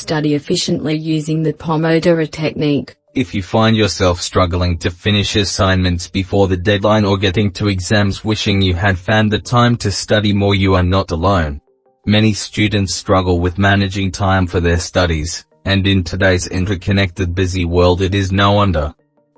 study efficiently using the Pomodoro technique. If you find yourself struggling to finish assignments before the deadline or getting to exams wishing you had found the time to study more, you are not alone. Many students struggle with managing time for their studies, and in today's interconnected busy world it is no wonder.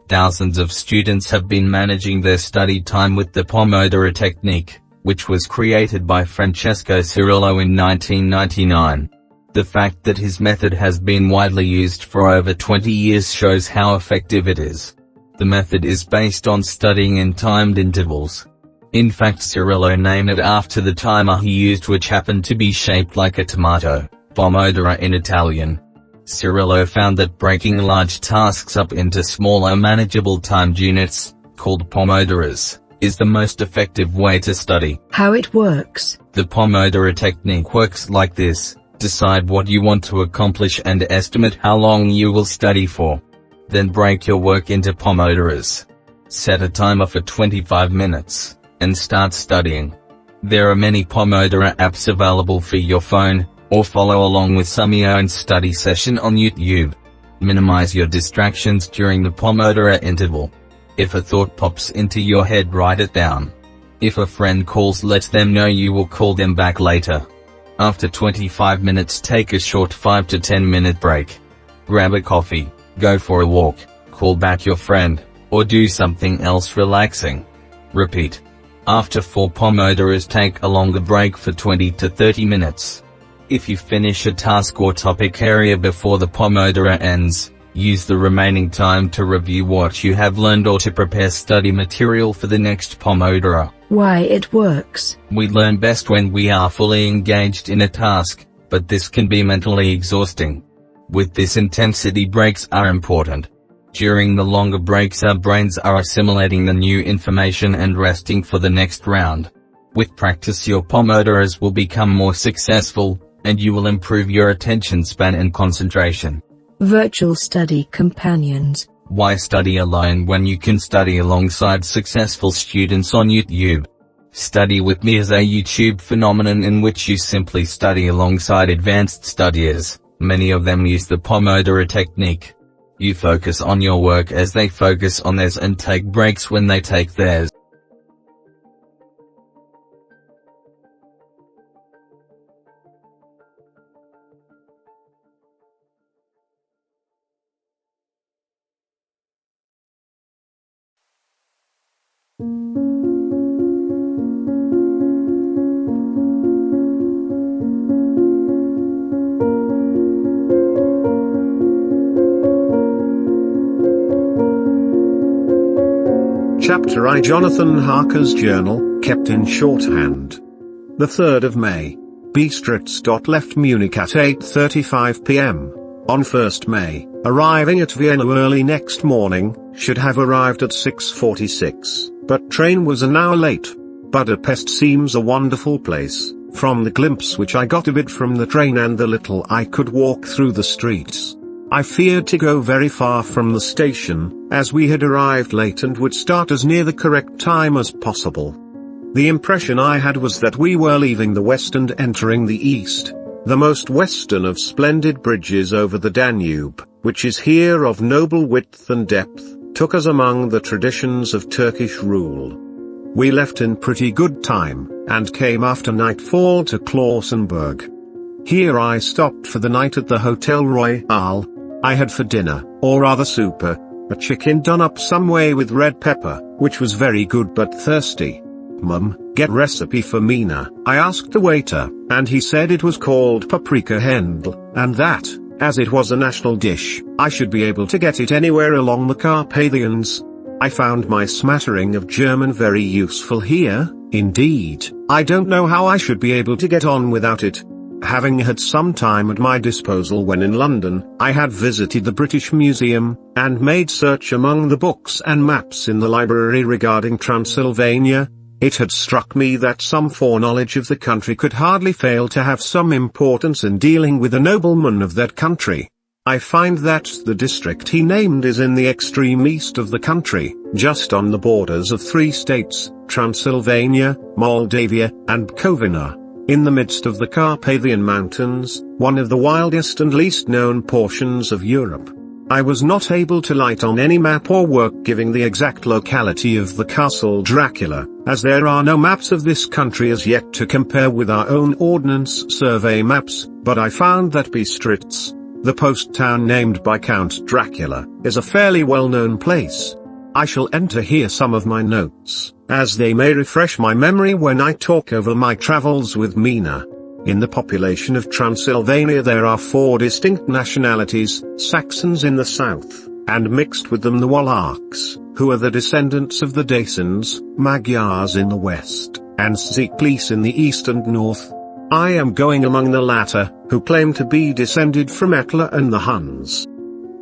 Thousands of students have been managing their study time with the Pomodoro technique, which was created by Francesco Cirillo in 1999. The fact that his method has been widely used for over 20 years shows how effective it is. The method is based on studying in timed intervals. In fact, Cirillo named it after the timer he used, which happened to be shaped like a tomato, pomodoro in Italian. Cirillo found that breaking large tasks up into smaller manageable timed units, called pomodoros, is the most effective way to study. How it works. The Pomodoro technique works like this. Decide what you want to accomplish and estimate how long you will study for. Then break your work into pomodoros. Set a timer for 25 minutes, and start studying. There are many Pomodoro apps available for your phone, or follow along with some own study session on YouTube. Minimize your distractions during the Pomodoro interval. If a thought pops into your head, write it down. If a friend calls, let them know you will call them back later. After 25 minutes, take a short 5 to 10 minute break. Grab a coffee, go for a walk, call back your friend, or do something else relaxing. Repeat. After 4 pomodoros, take a longer break for 20 to 30 minutes. If you finish a task or topic area before the Pomodoro ends, use the remaining time to review what you have learned or to prepare study material for the next Pomodoro. Why it works. We learn best when we are fully engaged in a task, but this can be mentally exhausting. With this intensity, breaks are important. During the longer breaks, our brains are assimilating the new information and resting for the next round. With practice, your pomodoros will become more successful, and you will improve your attention span and concentration. Virtual study companions. Why study alone when you can study alongside successful students on YouTube? Study with Me is a YouTube phenomenon in which you simply study alongside advanced studiers. Many of them use the Pomodoro technique. You focus on your work as they focus on theirs and take breaks when they take theirs. Chapter I. Jonathan Harker's Journal, kept in shorthand. The 3rd of May. Bistritz. Left Munich at 8:35 p.m. On 1st May, arriving at Vienna early next morning, should have arrived at 6:46, but train was an hour late. Budapest seems a wonderful place, from the glimpse which I got of it from the train and the little I could walk through the streets. I feared to go very far from the station, as we had arrived late and would start as near the correct time as possible. The impression I had was that we were leaving the west and entering the east. The most western of splendid bridges over the Danube, which is here of noble width and depth, took us among the traditions of Turkish rule. We left in pretty good time, and came after nightfall to Klausenburg. Here I stopped for the night at the Hotel Royal. I had for dinner, or rather supper, a chicken done up some way with red pepper, which was very good but thirsty. "Mum, get recipe for Mina," I asked the waiter, and he said it was called paprika hendl, and that, as it was a national dish, I should be able to get it anywhere along the Carpathians. I found my smattering of German very useful here. Indeed, I don't know how I should be able to get on without it. Having had some time at my disposal when in London, I had visited the British Museum, and made search among the books and maps in the library regarding Transylvania. It had struck me that some foreknowledge of the country could hardly fail to have some importance in dealing with a nobleman of that country. I find that the district he named is in the extreme east of the country, just on the borders of 3 states, Transylvania, Moldavia, and Bukovina. In the midst of the Carpathian Mountains, one of the wildest and least known portions of Europe. I was not able to light on any map or work giving the exact locality of the Castle Dracula, as there are no maps of this country as yet to compare with our own Ordnance Survey maps, but I found that Bistritz, the post town named by Count Dracula, is a fairly well-known place. I shall enter here some of my notes, as they may refresh my memory when I talk over my travels with Mina. In the population of Transylvania there are 4 distinct nationalities: Saxons in the south, and mixed with them the Wallachs, who are the descendants of the Dacians, Magyars in the west, and Szeklis in the east and north. I am going among the latter, who claim to be descended from Attila and the Huns.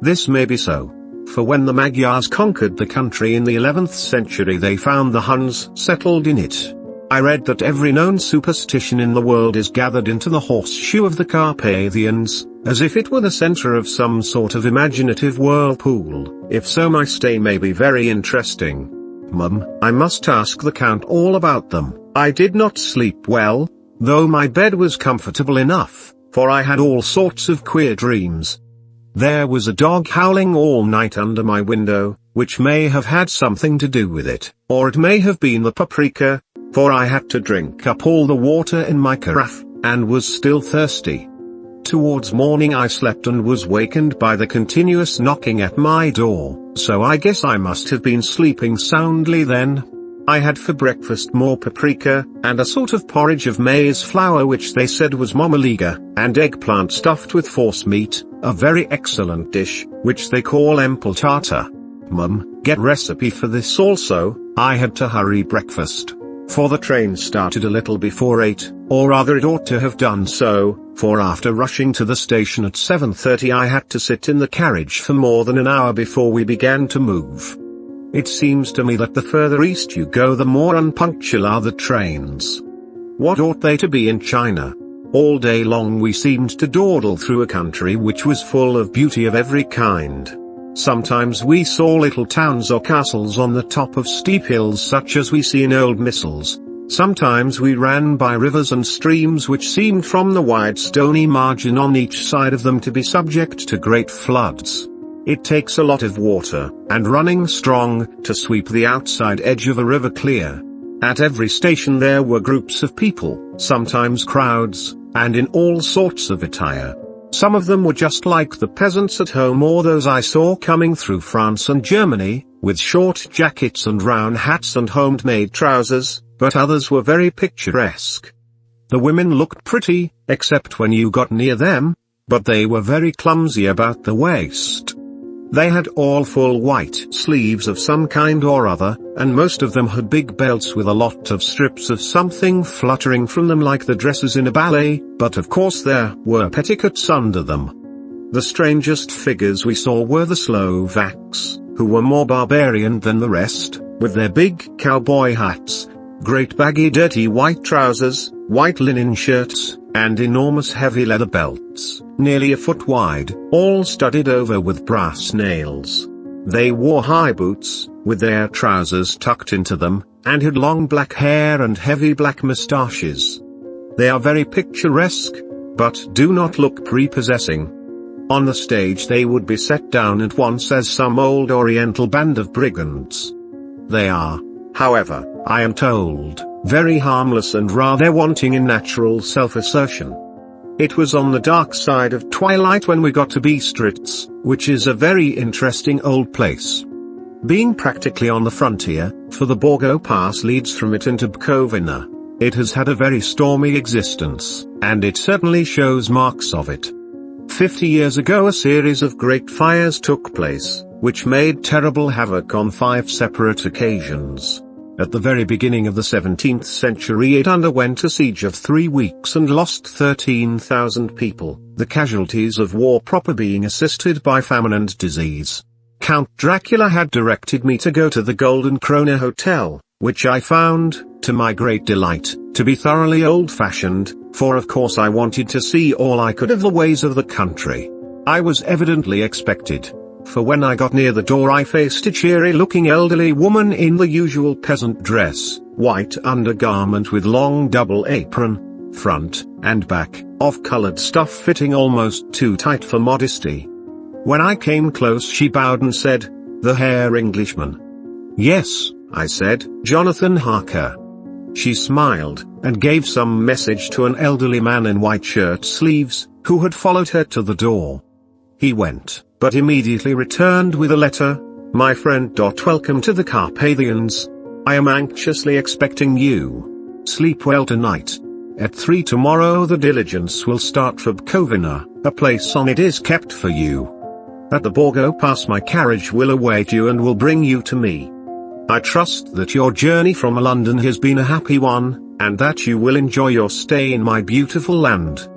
This may be so, for when the Magyars conquered the country in the 11th century they found the Huns settled in it. I read that every known superstition in the world is gathered into the horseshoe of the Carpathians, as if it were the center of some sort of imaginative whirlpool. If so, my stay may be very interesting. Mum, I must ask the Count all about them. I did not sleep well, though my bed was comfortable enough, for I had all sorts of queer dreams. There was a dog howling all night under my window, which may have had something to do with it, or it may have been the paprika, for I had to drink up all the water in my carafe, and was still thirsty. Towards morning I slept and was wakened by the continuous knocking at my door, so I guess I must have been sleeping soundly then. I had for breakfast more paprika, and a sort of porridge of maize flour which they said was momoliga, and eggplant stuffed with force meat, a very excellent dish, which they call empeltata. Mum, get recipe for this also. I had to hurry breakfast, for the train started a little before 8, or rather it ought to have done so, for after rushing to the station at 7:30 I had to sit in the carriage for more than an hour before we began to move. It seems to me that the further east you go the more unpunctual are the trains. What ought they to be in China? All day long we seemed to dawdle through a country which was full of beauty of every kind. Sometimes we saw little towns or castles on the top of steep hills such as we see in old missals. Sometimes we ran by rivers and streams which seemed from the wide stony margin on each side of them to be subject to great floods. It takes a lot of water, and running strong, to sweep the outside edge of a river clear. At every station there were groups of people, sometimes crowds, and in all sorts of attire. Some of them were just like the peasants at home or those I saw coming through France and Germany, with short jackets and round hats and homemade trousers, but others were very picturesque. The women looked pretty, except when you got near them, but they were very clumsy about the waist. They had all full white sleeves of some kind or other, and most of them had big belts with a lot of strips of something fluttering from them like the dresses in a ballet, but of course there were petticoats under them. The strangest figures we saw were the Slovaks, who were more barbarian than the rest, with their big cowboy hats, great baggy dirty white trousers, white linen shirts, and enormous heavy leather belts, nearly a foot wide, all studded over with brass nails. They wore high boots, with their trousers tucked into them, and had long black hair and heavy black moustaches. They are very picturesque, but do not look prepossessing. On the stage they would be set down at once as some old oriental band of brigands. They are, however, I am told, very harmless and rather wanting in natural self-assertion. It was on the dark side of twilight when we got to Bistritz, which is a very interesting old place. Being practically on the frontier, for the Borgo Pass leads from it into Bukovina, it has had a very stormy existence, and it certainly shows marks of it. 50 years ago a series of great fires took place, which made terrible havoc on 5 separate occasions. At the very beginning of the 17th century it underwent a siege of 3 weeks and lost 13,000 people, the casualties of war proper being assisted by famine and disease. Count Dracula had directed me to go to the Golden Krone Hotel, which I found, to my great delight, to be thoroughly old-fashioned, for of course I wanted to see all I could of the ways of the country. I was evidently expected, for when I got near the door I faced a cheery-looking elderly woman in the usual peasant dress, white undergarment with long double apron, front and back, of colored stuff fitting almost too tight for modesty. When I came close she bowed and said, "The Herr Englishman." "Yes," I said, "Jonathan Harker." She smiled, and gave some message to an elderly man in white shirt sleeves, who had followed her to the door. He went, but immediately returned with a letter. "My friend. Welcome to the Carpathians. I am anxiously expecting you. Sleep well tonight. At 3 tomorrow the diligence will start for Bukovina, a place on it is kept for you. At the Borgo Pass my carriage will await you and will bring you to me. I trust that your journey from London has been a happy one, and that you will enjoy your stay in my beautiful land.